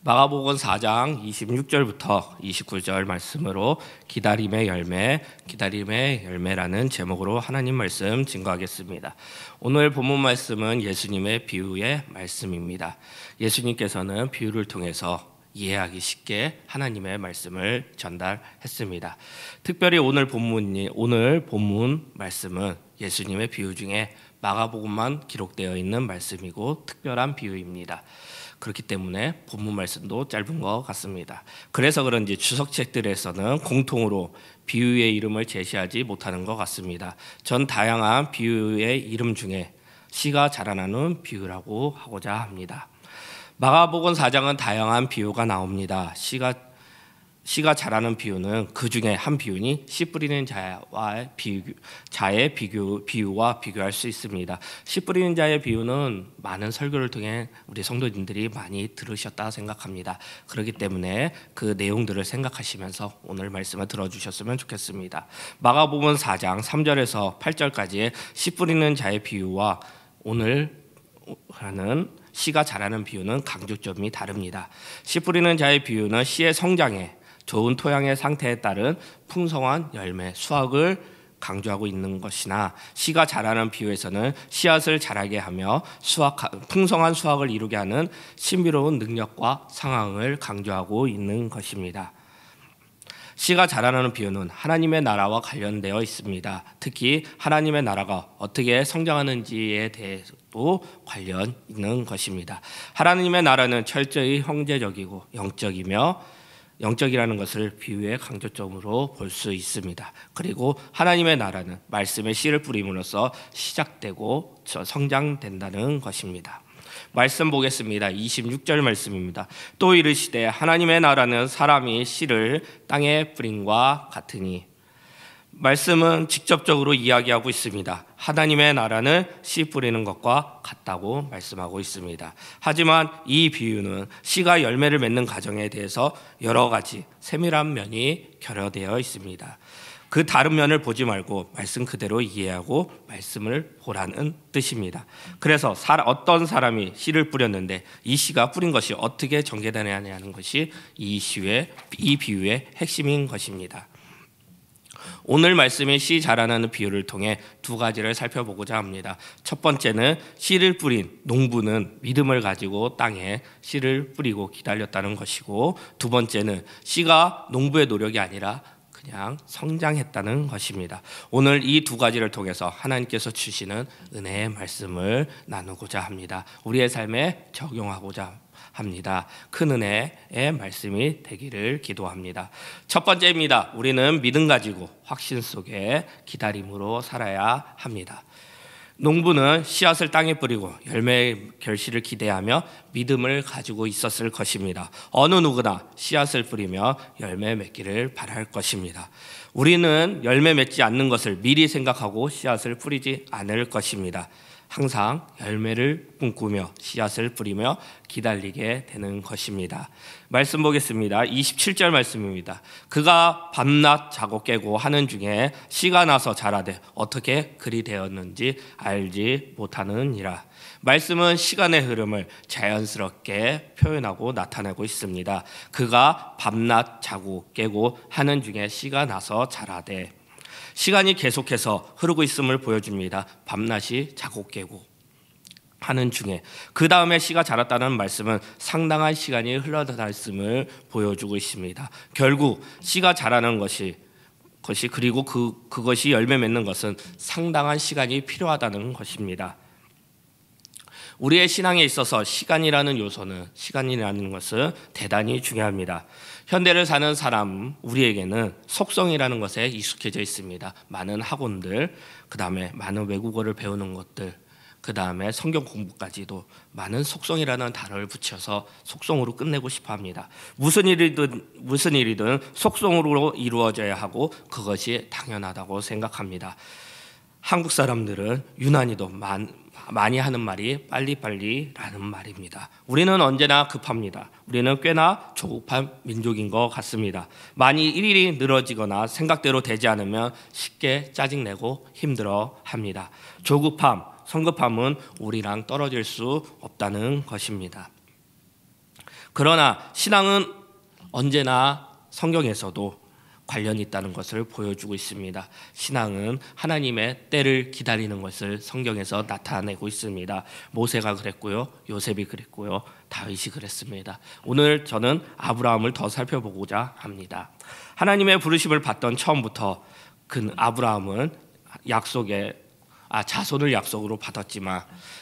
마가복음 4장 26절부터 29절 말씀으로 기다림의 열매라는 제목으로 하나님 말씀 증거하겠습니다. 오늘 본문 말씀은 예수님의 비유의 말씀입니다. 예수님께서는 비유를 통해서 이해하기 쉽게 하나님의 말씀을 전달했습니다. 특별히 오늘 본문 말씀은 예수님의 비유 중에 마가복음만 기록되어 있는 말씀이고 특별한 비유입니다. 그렇기 때문에 본문 말씀도 짧은 것 같습니다. 그래서 그런지 주석책들에서는 공통으로 비유의 이름을 제시하지 못하는 것 같습니다. 전 다양한 비유의 이름 중에 씨가 자라나는 비유라고 하고자 합니다. 마가복음 4장은 다양한 비유가 나옵니다. 씨가 자라는 비유는 그 중에 한 비유니 씨 뿌리는 자의 비유와 비교할 수 있습니다. 씨 뿌리는 자의 비유는 많은 설교를 통해 우리 성도님들이 많이 들으셨다 생각합니다. 그렇기 때문에 그 내용들을 생각하시면서 오늘 말씀을 들어주셨으면 좋겠습니다. 마가복음 4장 3절에서 8절까지의 씨 뿌리는 자의 비유와 오늘 하는 씨가 자라는 비유는 강조점이 다릅니다. 씨 뿌리는 자의 비유는 씨의 성장에 좋은 토양의 상태에 따른 풍성한 열매, 수확을 강조하고 있는 것이나 씨가 자라는 비유에서는 씨앗을 자라게 하며 풍성한 수확을 이루게 하는 신비로운 능력과 상황을 강조하고 있는 것입니다. 씨가 자라나는 비유는 하나님의 나라와 관련되어 있습니다. 특히 하나님의 나라가 어떻게 성장하는지에 대해서도 관련 있는 것입니다. 하나님의 나라는 철저히 형제적이고 영적이라는 것을 비유의 강조점으로 볼 수 있습니다. 그리고 하나님의 나라는 말씀의 씨를 뿌림으로써 시작되고 성장된다는 것입니다. 말씀 보겠습니다. 26절 말씀입니다. 또 이르시되 하나님의 나라는 사람이 씨를 땅에 뿌림과 같으니. 말씀은 직접적으로 이야기하고 있습니다. 하나님의 나라는 씨 뿌리는 것과 같다고 말씀하고 있습니다. 하지만 이 비유는 씨가 열매를 맺는 과정에 대해서 여러 가지 세밀한 면이 결여되어 있습니다. 그 다른 면을 보지 말고 말씀 그대로 이해하고 말씀을 보라는 뜻입니다. 그래서 어떤 사람이 씨를 뿌렸는데 이 씨가 뿌린 것이 어떻게 전개되느냐는 것이 이 비유의 핵심인 것입니다. 오늘 말씀의 씨 자라나는 비유를 통해 두 가지를 살펴보고자 합니다. 첫 번째는 씨를 뿌린 농부는 믿음을 가지고 땅에 씨를 뿌리고 기다렸다는 것이고, 두 번째는 씨가 농부의 노력이 아니라 그냥 성장했다는 것입니다. 오늘 이 두 가지를 통해서 하나님께서 주시는 은혜의 말씀을 나누고자 합니다. 우리의 삶에 적용하고자 합니다. 큰 은혜의 말씀이 되기를 기도합니다. 첫 번째입니다. 우리는 믿음 가지고 확신 속에 기다림으로 살아야 합니다. 농부는 씨앗을 땅에 뿌리고 열매의 결실을 기대하며 믿음을 가지고 있었을 것입니다. 어느 누구나 씨앗을 뿌리며 열매 맺기를 바랄 것입니다. 우리는 열매 맺지 않는 것을 미리 생각하고 씨앗을 뿌리지 않을 것입니다. 항상 열매를 꿈꾸며 씨앗을 뿌리며 기다리게 되는 것입니다. 말씀 보겠습니다. 27절 말씀입니다. 그가 밤낮 자고 깨고 하는 중에 씨가 나서 자라되 어떻게 그리 되었는지 알지 못하느니라. 말씀은 시간의 흐름을 자연스럽게 표현하고 나타내고 있습니다. 그가 밤낮 자고 깨고 하는 중에 씨가 나서 자라되, 시간이 계속해서 흐르고 있음을 보여줍니다. 밤낮이 자고 깨고 하는 중에 그 다음에 씨가 자랐다는 말씀은 상당한 시간이 흘러갔음을 보여주고 있습니다. 결국 씨가 자라는 것이 그리고 그것이 열매 맺는 것은 상당한 시간이 필요하다는 것입니다. 우리의 신앙에 있어서 시간이라는 것은 대단히 중요합니다. 현대를 사는 사람 우리에게는 속성이라는 것에 익숙해져 있습니다. 많은 학원들, 그 다음에 많은 외국어를 배우는 것들, 그 다음에 성경 공부까지도 많은 속성이라는 단어를 붙여서 속성으로 끝내고 싶어 합니다. 무슨 일이든 속성으로 이루어져야 하고 그것이 당연하다고 생각합니다. 한국 사람들은 유난히도 많이 하는 말이 빨리빨리라는 말입니다. 우리는 언제나 급합니다. 우리는 꽤나 조급한 민족인 것 같습니다. 많이 일일이 늘어지거나 생각대로 되지 않으면 쉽게 짜증내고 힘들어합니다. 성급함은 우리랑 떨어질 수 없다는 것입니다. 그러나 신앙은 언제나 성경에서도 관련이 있다는 것을 보여주고 있습니다. 신앙은 하나님의 때를 기다리는 것을 성경에서 나타내고 있습니다. 모세가 그랬고요, 요셉이 그랬고요, 다윗이 그랬습니다. 오늘 저는 아브라함을 더 살펴보고자 합니다. 하나님의 부르심을 받던 처음부터 아브라함은 자손을 약속으로 받았지만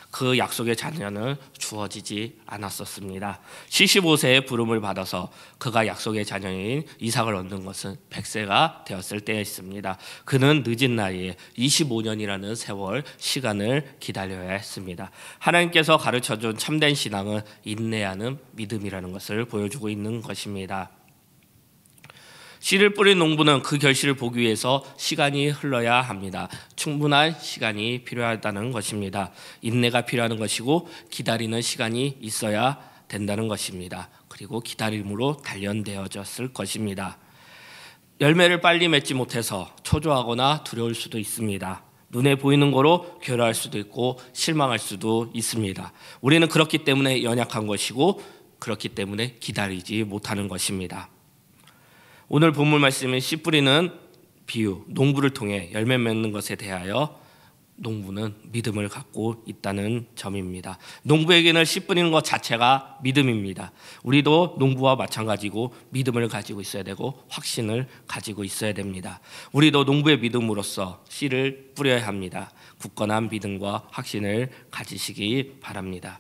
그 약속의 자녀는 주어지지 않았었습니다. 75세에 부름을 받아서 그가 약속의 자녀인 이삭을 얻는 것은 100세가 되었을 때였습니다. 그는 늦은 나이에 25년이라는 세월 시간을 기다려야 했습니다. 하나님께서 가르쳐준 참된 신앙은 인내하는 믿음이라는 것을 보여주고 있는 것입니다. 씨를 뿌린 농부는 그 결실을 보기 위해서 시간이 흘러야 합니다. 충분한 시간이 필요하다는 것입니다. 인내가 필요한 것이고 기다리는 시간이 있어야 된다는 것입니다. 그리고 기다림으로 단련되어졌을 것입니다. 열매를 빨리 맺지 못해서 초조하거나 두려울 수도 있습니다. 눈에 보이는 거로 괴로워할 수도 있고 실망할 수도 있습니다. 우리는 그렇기 때문에 연약한 것이고 그렇기 때문에 기다리지 못하는 것입니다. 오늘 본문 말씀은 씨 뿌리는 비유, 농부를 통해 열매 맺는 것에 대하여 농부는 믿음을 갖고 있다는 점입니다. 농부에게는 씨 뿌리는 것 자체가 믿음입니다. 우리도 농부와 마찬가지고 믿음을 가지고 있어야 되고 확신을 가지고 있어야 됩니다. 우리도 농부의 믿음으로써 씨를 뿌려야 합니다. 굳건한 믿음과 확신을 가지시기 바랍니다.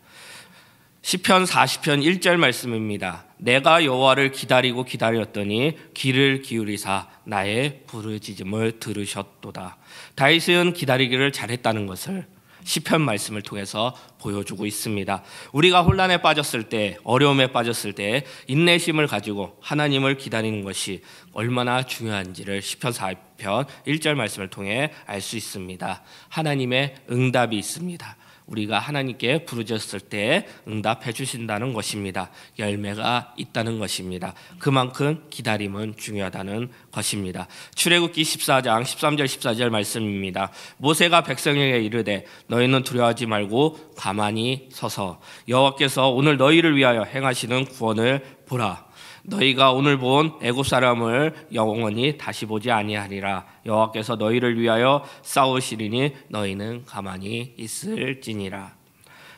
시편 40편 1절 말씀입니다. 내가 여호와를 기다리고 기다렸더니 귀를 기울이사 나의 부르짖음을 들으셨도다. 다윗은 기다리기를 잘했다는 것을 시편 말씀을 통해서 보여주고 있습니다. 우리가 혼란에 빠졌을 때, 어려움에 빠졌을 때 인내심을 가지고 하나님을 기다리는 것이 얼마나 중요한지를 시편 40편 1절 말씀을 통해 알 수 있습니다. 하나님의 응답이 있습니다. 우리가 하나님께 부르짖었을 때 응답해 주신다는 것입니다. 열매가 있다는 것입니다. 그만큼 기다림은 중요하다는 것입니다. 출애굽기 14장 13절 14절 말씀입니다. 모세가 백성에게 이르되 너희는 두려워하지 말고 가만히 서서 여호와께서 오늘 너희를 위하여 행하시는 구원을 보라. 너희가 오늘 본 애굽 사람을 영원히 다시 보지 아니하리라. 여호와께서 너희를 위하여 싸우시리니 너희는 가만히 있을지니라.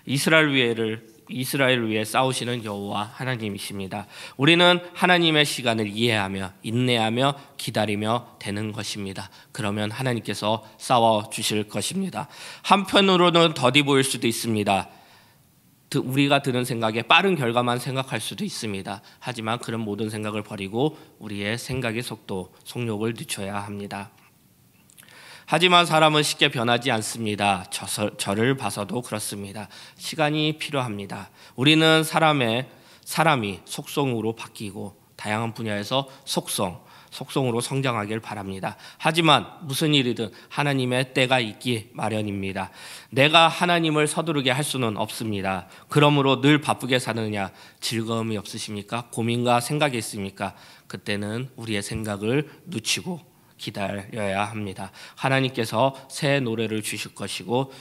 이스라엘을 위해 싸우시는 여호와 하나님이십니다. 우리는 하나님의 시간을 이해하며 인내하며 기다리며 되는 것입니다. 그러면 하나님께서 싸워 주실 것입니다. 한편으로는 더디 보일 수도 있습니다. 우리가 드는 생각에 빠른 결과만 생각할 수도 있습니다. 하지만 그런 모든 생각을 버리고 우리의 생각의 속력을 늦춰야 합니다. 하지만 사람은 쉽게 변하지 않습니다. 저를 봐서도 그렇습니다. 시간이 필요합니다. 우리는 사람이 속성으로 바뀌고 다양한 분야에서 속성으로 성장하길 바랍니다. 하지만 무슨 일이든 하나님의 때가 있기 마련입니다. 내가 하나님을 서두르게 할 수는 없습니다. 그러므로 늘 바쁘게 사느냐 즐거움이 없으십니까? 고민과 생각이 있습니까? 그때는 우리의 생각을 늦추고 기다려야 합니다. 하나님께서 새 노래를 주실 것이고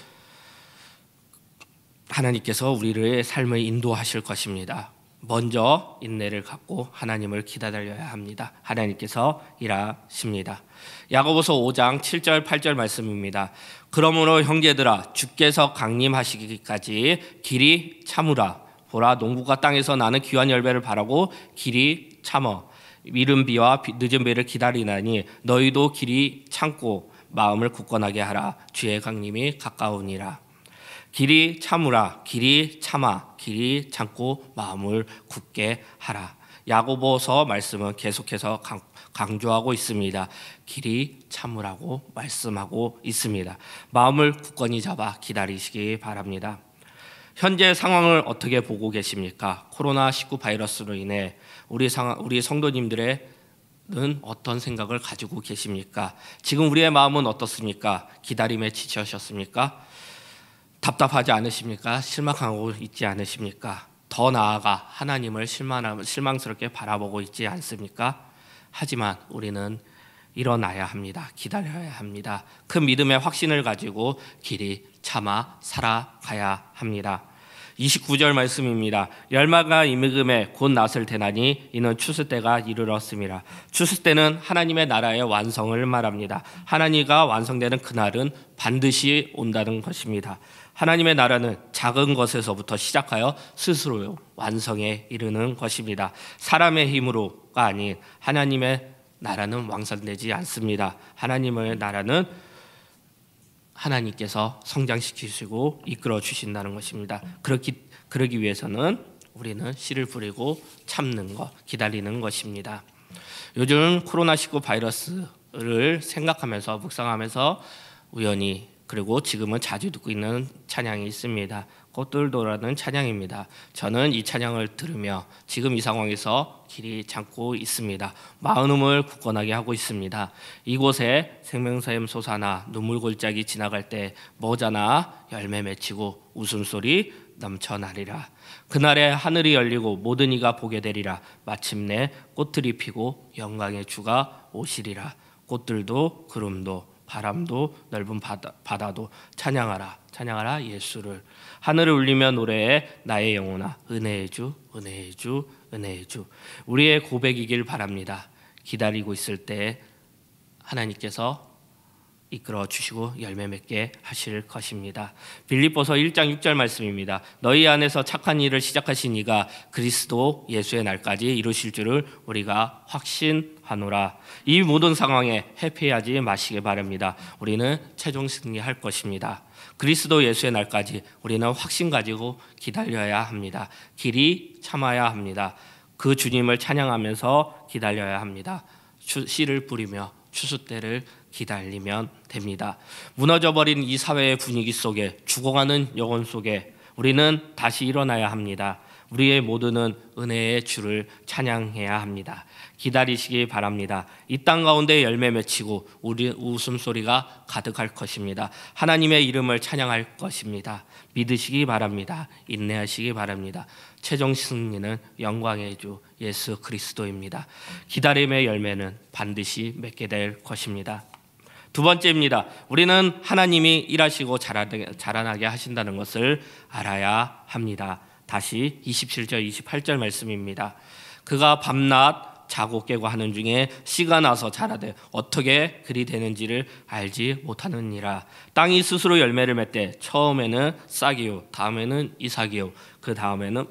하나님께서 우리의 삶을 인도하실 것입니다. 먼저 인내를 갖고 하나님을 기다려야 합니다. 하나님께서 일하십니다. 야고보서 5장 7절 8절 말씀입니다. 그러므로 형제들아 주께서 강림하시기까지 길이 참으라. 보라 농부가 땅에서 나는 귀한 열매를 바라고 길이 참어 이른 비와 늦은 비를 기다리나니 너희도 길이 참고 마음을 굳건하게 하라. 주의 강림이 가까우니라. 길이 참으라, 길이 참아, 길이 참고 마음을 굳게 하라. 야고보서 말씀은 계속해서 강조하고 있습니다. 길이 참으라고 말씀하고 있습니다. 마음을 굳건히 잡아 기다리시기 바랍니다. 현재 상황을 어떻게 보고 계십니까? 코로나19 바이러스로 인해 우리 성도님들은 어떤 생각을 가지고 계십니까? 지금 우리의 마음은 어떻습니까? 기다림에 지치셨습니까? 답답하지 않으십니까? 실망하고 있지 않으십니까? 더 나아가 하나님을 실망스럽게 바라보고 있지 않습니까? 하지만 우리는 일어나야 합니다. 기다려야 합니다. 큰 믿음의 확신을 가지고 길이 참아 살아가야 합니다. 29절 말씀입니다. 열마가 임금에 곧 낫을 대나니 이는 추수 때가 이르렀음이라. 추수 때는 하나님의 나라의 완성을 말합니다. 하나님과 완성되는 그날은 반드시 온다는 것입니다. 하나님의 나라는 작은 것에서부터 시작하여 스스로 완성에 이르는 것입니다. 사람의 힘으로가 아닌 하나님의 나라는 완성되지 않습니다. 하나님의 나라는 하나님께서 성장시키시고 이끌어 주신다는 것입니다. 그러기 위해서는 우리는 씨를 뿌리고 참는 것, 기다리는 것입니다. 요즘 코로나19 바이러스를 생각하면서 묵상하면서 우연히 그리고 지금은 자주 듣고 있는 찬양이 있습니다. 꽃들도라는 찬양입니다. 저는 이 찬양을 들으며 지금 이 상황에서 길이 잠고 있습니다. 마음을 굳건하게 하고 있습니다. 이곳에 생명샘 솟아나 눈물 골짜기 지나갈 때 모자나 열매 맺히고 웃음소리 넘쳐나리라. 그날에 하늘이 열리고 모든 이가 보게 되리라. 마침내 꽃들이 피고 영광의 주가 오시리라. 꽃들도 구름도 바람도 넓은 바다도 찬양하라. 찬양하라 예수를. 하늘을 울리며 노래해 나의 영혼아 은혜의 주 은혜의 주 은혜의 주. 우리의 고백이길 바랍니다. 기다리고 있을 때 하나님께서 이끌어 주시고 열매 맺게 하실 것입니다. 빌립보서 1장 6절 말씀입니다. 너희 안에서 착한 일을 시작하신 이가 그리스도 예수의 날까지 이루실 줄을 우리가 확신하노라. 이 모든 상황에 회피하지 마시기 바랍니다. 우리는 최종 승리할 것입니다. 그리스도 예수의 날까지 우리는 확신 가지고 기다려야 합니다. 길이 참아야 합니다. 그 주님을 찬양하면서 기다려야 합니다. 씨를 뿌리며 추수 때를 기다리면 됩니다. 무너져버린 이 사회의 분위기 속에, 죽어가는 영혼 속에 우리는 다시 일어나야 합니다. 우리의 모두는 은혜의 주를 찬양해야 합니다. 기다리시기 바랍니다. 이 땅 가운데 열매 맺히고 우리 웃음소리가 가득할 것입니다. 하나님의 이름을 찬양할 것입니다. 믿으시기 바랍니다. 인내하시기 바랍니다. 최종 승리는 영광의 주 예수 그리스도입니다. 기다림의 열매는 반드시 맺게 될 것입니다. 두 번째입니다. 우리는 하나님이 일하시고 자라나게 하신다는 것을 알아야 합니다. 다시 27절 28절 말씀입니다. 그가 밤낮 자고 깨고 하는 중에 씨가 나서 자라되 어떻게 그리 되는지를 알지 못하느니라. 땅이 스스로 열매를 맺되 처음에는 싹이요 다음에는 이삭이요 그 다음에는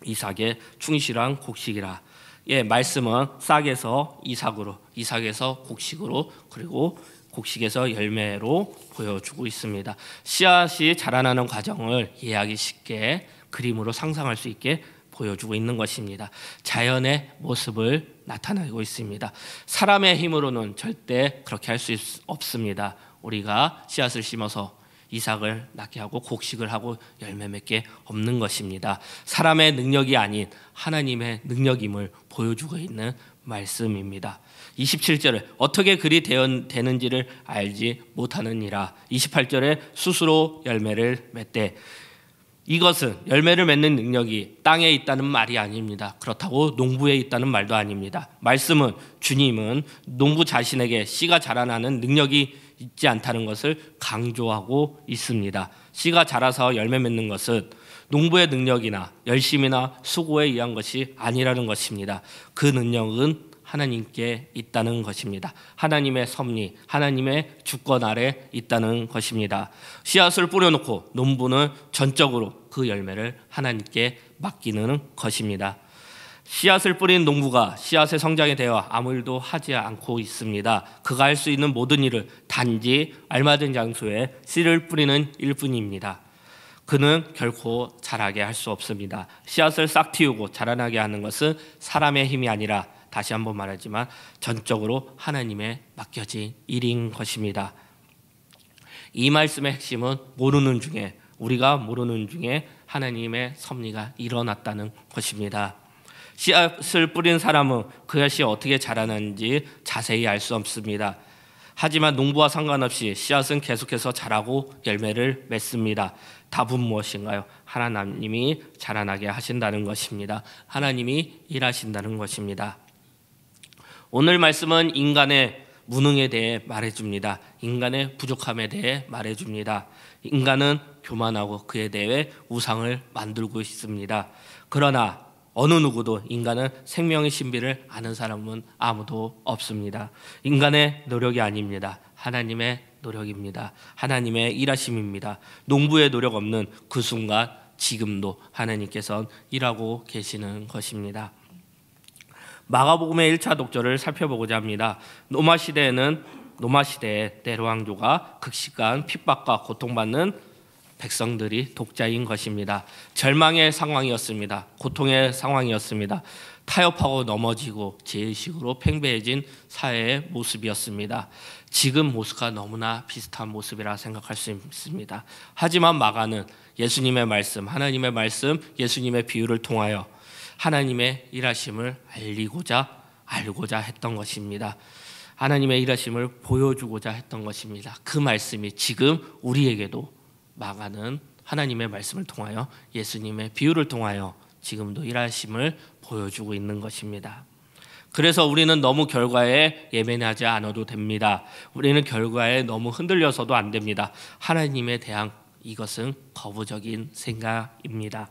이삭의 충실한 곡식이라. 예, 말씀은 싹에서 이삭으로, 이삭에서 곡식으로, 그리고 곡식에서 열매로 보여주고 있습니다. 씨앗이 자라나는 과정을 이해하기 쉽게 그림으로 상상할 수 있게 보여주고 있는 것입니다. 자연의 모습을 나타내고 있습니다. 사람의 힘으로는 절대 그렇게 할 수 없습니다. 우리가 씨앗을 심어서 이삭을 낳게 하고 곡식을 하고 열매 맺게 없는 것입니다. 사람의 능력이 아닌 하나님의 능력임을 보여주고 있는 말씀입니다. 27절에 어떻게 그리 되는지를 알지 못하느니라. 28절에 스스로 열매를 맺되. 이것은 열매를 맺는 능력이 땅에 있다는 말이 아닙니다. 그렇다고 농부에 있다는 말도 아닙니다. 말씀은 주님은 농부 자신에게 씨가 자라나는 능력이 있지 않다는 것을 강조하고 있습니다. 씨가 자라서 열매 맺는 것은 농부의 능력이나 열심이나 수고에 의한 것이 아니라는 것입니다. 그 능력은 하나님께 있다는 것입니다. 하나님의 섭리, 하나님의 주권 아래 있다는 것입니다. 씨앗을 뿌려놓고 농부는 전적으로 그 열매를 하나님께 맡기는 것입니다. 씨앗을 뿌린 농부가 씨앗의 성장에 대해 아무 일도 하지 않고 있습니다. 그가 할 수 있는 모든 일을 단지 알맞은 장소에 씨를 뿌리는 일뿐입니다. 그는 결코 자라게 할 수 없습니다. 씨앗을 싹 틔우고 자라나게 하는 것은 사람의 힘이 아니라 다시 한번 말하지만 전적으로 하나님에 맡겨진 일인 것입니다. 이 말씀의 핵심은 우리가 모르는 중에 하나님의 섭리가 일어났다는 것입니다. 씨앗을 뿌린 사람은 그것이 어떻게 자라는지 자세히 알 수 없습니다. 하지만 농부와 상관없이 씨앗은 계속해서 자라고 열매를 맺습니다. 답은 무엇인가요? 하나님이 자라나게 하신다는 것입니다. 하나님이 일하신다는 것입니다. 오늘 말씀은 인간의 무능에 대해 말해줍니다. 인간의 부족함에 대해 말해줍니다. 인간은 교만하고 그에 대해 우상을 만들고 있습니다. 그러나 어느 누구도 인간은 생명의 신비를 아는 사람은 아무도 없습니다. 인간의 노력이 아닙니다. 하나님의 노력입니다. 하나님의 일하심입니다. 농부의 노력 없는 그 순간 지금도 하나님께서는 일하고 계시는 것입니다. 마가복음의 1차 독절을 살펴보고자 합니다. 로마 시대에 네로 왕조가 극심한 핍박과 고통받는 백성들이 독자인 것입니다. 절망의 상황이었습니다. 고통의 상황이었습니다. 타협하고 넘어지고 죄의식으로 팽배해진 사회의 모습이었습니다. 지금 모습과 너무나 비슷한 모습이라 생각할 수 있습니다. 하지만 마가는 예수님의 말씀, 하나님의 말씀, 예수님의 비유를 통하여 하나님의 일하심을 알고자 했던 것입니다. 하나님의 일하심을 보여주고자 했던 것입니다. 그 말씀이 지금 우리에게도 마가는 하나님의 말씀을 통하여 예수님의 비유를 통하여 지금도 일하심을 보여주고 있는 것입니다. 그래서 우리는 너무 결과에 예민하지 않아도 됩니다. 우리는 결과에 너무 흔들려서도 안 됩니다. 하나님에 대한 이것은 거부적인 생각입니다.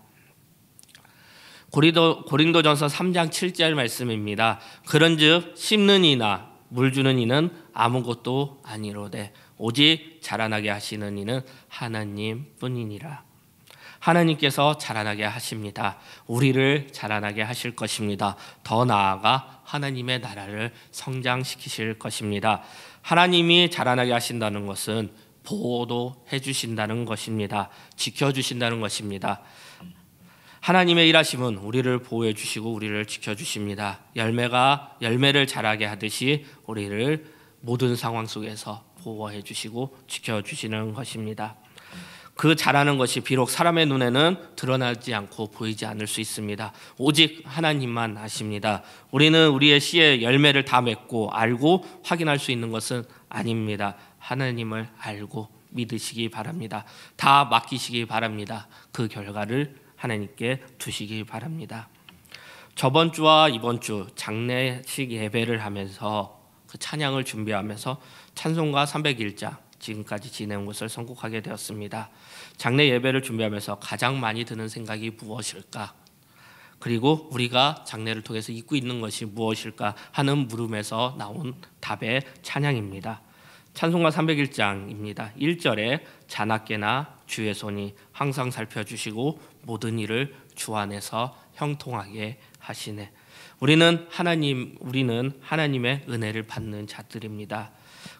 고린도전서 3장 7절 말씀입니다. 그런즉 심는 이나 물 주는 이는 아무것도 아니로되 오직 자라나게 하시는 이는 하나님뿐이니라. 하나님께서 자라나게 하십니다. 우리를 자라나게 하실 것입니다. 더 나아가 하나님의 나라를 성장시키실 것입니다. 하나님이 자라나게 하신다는 것은 보호도 해주신다는 것입니다. 지켜주신다는 것입니다. 하나님의 일하심은 우리를 보호해 주시고 우리를 지켜주십니다. 열매를 자라게 하듯이 우리를 모든 상황 속에서 보호해 주시고 지켜주시는 것입니다. 그 자라는 것이 비록 사람의 눈에는 드러나지 않고 보이지 않을 수 있습니다. 오직 하나님만 아십니다. 우리는 우리의 씨의 열매를 다 맺고 알고 확인할 수 있는 것은 아닙니다. 하나님을 알고 믿으시기 바랍니다. 다 맡기시기 바랍니다. 그 결과를 하나님께 두시기 바랍니다. 저번 주와 이번 주 장례식 예배를 하면서 그 찬양을 준비하면서 찬송가 301장 지금까지 지내온 것을 선곡하게 되었습니다. 장례 예배를 준비하면서 가장 많이 드는 생각이 무엇일까? 그리고 우리가 장례를 통해서 잊고 있는 것이 무엇일까 하는 물음에서 나온 답의 찬양입니다. 찬송가 301장입니다. 1절에 자나깨나 주의 손이 항상 살펴주시고 모든 일을 주 안에서 형통하게 하시네. 우리는 하나님의 은혜를 받는 자들입니다.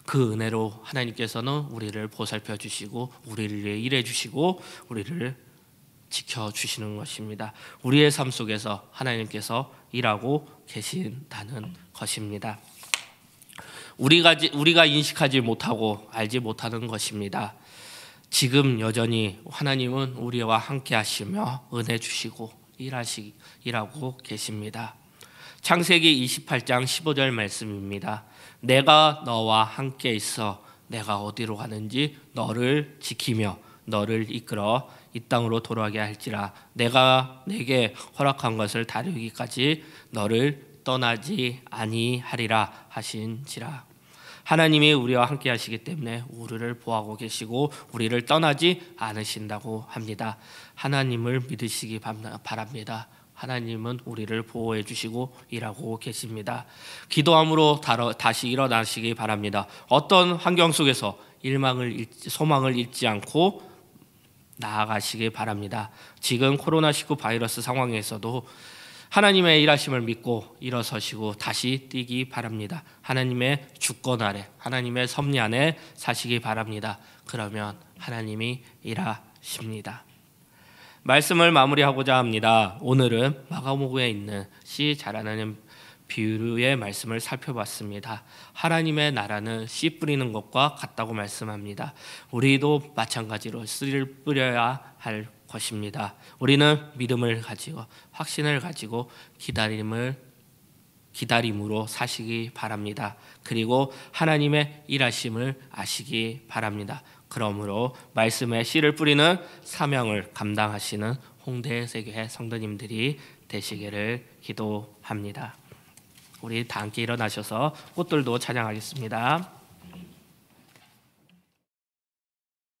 그 은혜로 하나님께서는 우리를 보살펴 주시고 우리를 위해 일해 주시고 우리를 지켜주시는 것입니다. 우리의 삶 속에서 하나님께서 일하고 계신다는 것입니다. 우리가 인식하지 못하고 알지 못하는 것입니다. 지금 여전히 하나님은 우리와 함께 하시며 은혜 주시고 일하고 계십니다. 창세기 28장 15절 말씀입니다. 내가 너와 함께 있어 내가 어디로 가는지 너를 지키며 너를 이끌어 이 땅으로 돌아가게 할지라. 내가 내게 허락한 것을 다루기까지 너를 떠나지 아니하리라 하신지라. 하나님이 우리와 함께 하시기 때문에 우리를 보호하고 계시고 우리를 떠나지 않으신다고 합니다. 하나님을 믿으시기 바랍니다. 하나님은 우리를 보호해 주시고 일하고 계십니다. 기도함으로 다시 일어나시기 바랍니다. 어떤 환경 속에서 소망을 잃지 않고 나아가시기 바랍니다. 지금 코로나19 바이러스 상황에서도 하나님의 일하심을 믿고 일어서시고 다시 뛰기 바랍니다. 하나님의 주권 아래, 하나님의 섭리 안에 사시기 바랍니다. 그러면 하나님이 일하십니다. 말씀을 마무리하고자 합니다. 오늘은 마가복음에 있는 씨 자라나는 비유의 말씀을 살펴봤습니다. 하나님의 나라는 씨 뿌리는 것과 같다고 말씀합니다. 우리도 마찬가지로 씨를 뿌려야 할 것입니다. 우리는 믿음을 가지고 확신을 가지고 기다림으로 사시기 바랍니다. 그리고 하나님의 일하심을 아시기 바랍니다. 그러므로 말씀에 씨를 뿌리는 사명을 감당하시는 홍대 세교회 성도님들이 되시기를 기도합니다. 우리 다 함께 일어나셔서 꽃들도 찬양하겠습니다.